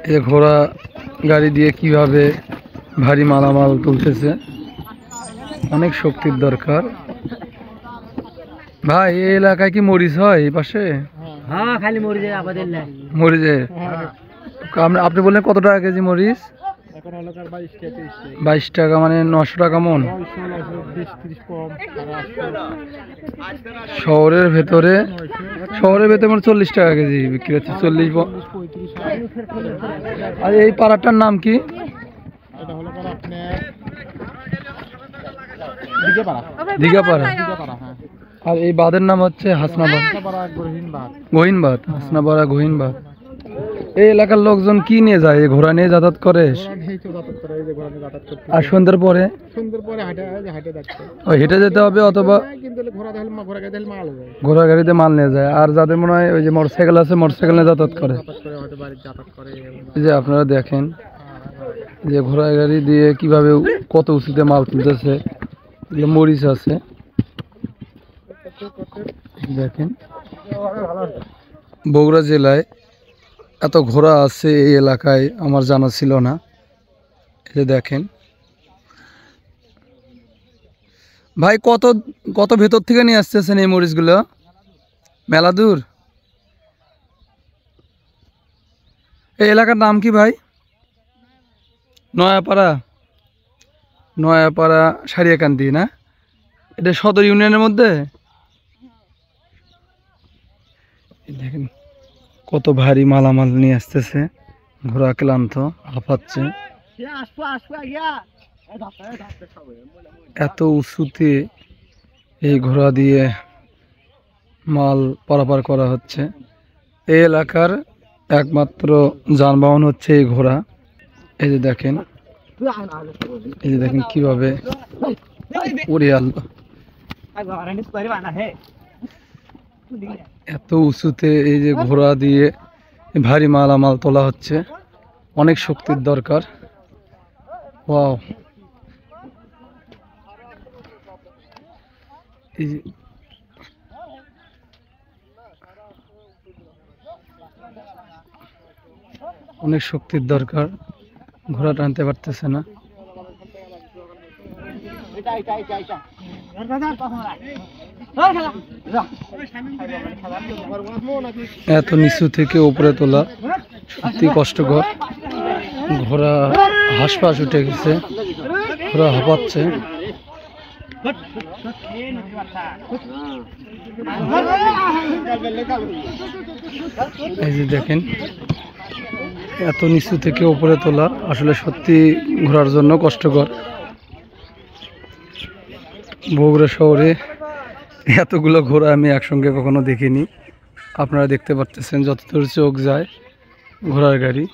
এই ঘোড়া গাড়ি দিয়ে কিভাবে ভারী মালামাল তুলতেছে, অনেক শক্তির দরকার। ভাই এই এলাকায় কি মরিচ হয় এই পাশে? হ্যাঁ, খালি মরিচের আবাদের লাই। মরিচের আপনি বললেন কত টাকা কেজি মরিচ? 22 টাকা, মানে 900 টাকা মন। শহরের ভেতরে 40 টাকা কেজি বিক্রি হচ্ছে, 40। আর এই পাড়াটার নাম কি? দিঘাপাড়া। আর এই বাঁধের নাম হচ্ছে হাসনাবাদ, গহিনবাদ, হাসনাপাড়া গহিনবাদ। এই এলাকার লোকজন কি নিয়ে যায়? ঘোড়া নিয়ে যাতায়াত করে। আর সন্ধ্যার পরে হেঁটে যেতে হবে, অথবা ঘোড়া গাড়িতে মাল নিয়ে যায়। আর যাদের মনে হয় ওই যে মোটরসাইকেল আছে, মোটরসাইকেল নিয়ে যাতায়াত করে। এই যে আপনারা দেখেন যে ঘোড়া গাড়ি দিয়ে কিভাবে কত উঁচুতে মাল তুলতেছে। মরিচ আছে দেখেন। বগুড়া জেলায় এত ঘোড়া আছে এই এলাকায় আমার জানা ছিল না। এই যে দেখেন ভাই, কত কত ভেতর থেকে নিয়ে আসতেছেন এই মরিচগুলো? মেলা দূর। এই এলাকার নাম কি ভাই? নয়াপাড়া। নয়াপাড়া সারিয়াকান্দি না? এটা সদর ইউনিয়নের মধ্যে। দেখেন কত ভারী মালামাল নিয়ে আসতেছে। ঘোড়া ক্লান্ত, হাঁপাচ্ছে। এত উঁচুতে এই ঘোড়া দিয়ে মাল পারাপার করা হচ্ছে। এই এলাকার একমাত্র যানবাহন হচ্ছে এই ঘোড়া। এই যে দেখেন, এই যে দেখেন কিভাবে উড়ে আলো। এত উঁচুতে এই যে ঘোড়া দিয়ে ভারী মালামাল তোলা হচ্ছে, অনেক শক্তির দরকার। ওয়াও, এই যে অনেক শক্তির দরকার, ঘোড়া টানতে পারতেছে না। এত নিচু থেকে উপরে তোলা সত্যি কষ্টকর। ঘোড়া হাঁসফাঁস উঠে গেছে, ঘোড়া হাঁপাচ্ছে। এই যে দেখেন এত নিচু থেকে উপরে তোলা আসলে সত্যি ঘোড়ার জন্য কষ্টকর। বগুড়া শহরে এতগুলো ঘোড়া আমি একসঙ্গে কখনো দেখিনি। আপনারা দেখতে পাচ্ছেন যতদূর চোখ যায় ঘোড়ার গাড়ি।